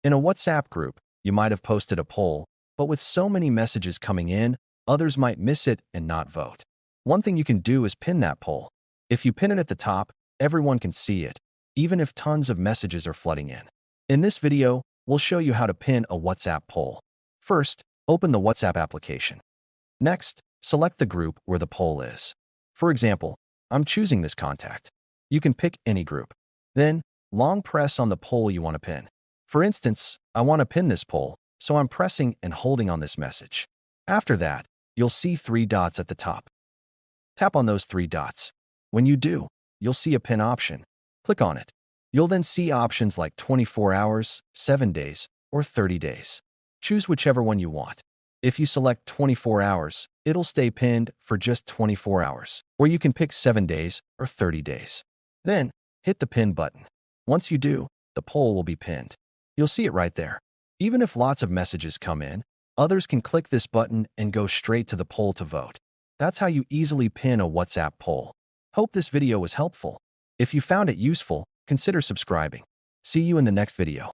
In a WhatsApp group, you might have posted a poll, but with so many messages coming in, others might miss it and not vote. One thing you can do is pin that poll. If you pin it at the top, everyone can see it, even if tons of messages are flooding in. In this video, we'll show you how to pin a WhatsApp poll. First, open the WhatsApp application. Next, select the group where the poll is. For example, I'm choosing this contact. You can pick any group. Then, long press on the poll you want to pin. For instance, I want to pin this poll, so I'm pressing and holding on this message. After that, you'll see 3 dots at the top. Tap on those 3 dots. When you do, you'll see a pin option. Click on it. You'll then see options like 24 hours, 7 days, or 30 days. Choose whichever one you want. If you select 24 hours, it'll stay pinned for just 24 hours, or you can pick 7 days or 30 days. Then, hit the pin button. Once you do, the poll will be pinned. You'll see it right there. Even if lots of messages come in, others can click this button and go straight to the poll to vote. That's how you easily pin a WhatsApp poll. Hope this video was helpful. If you found it useful, consider subscribing. See you in the next video.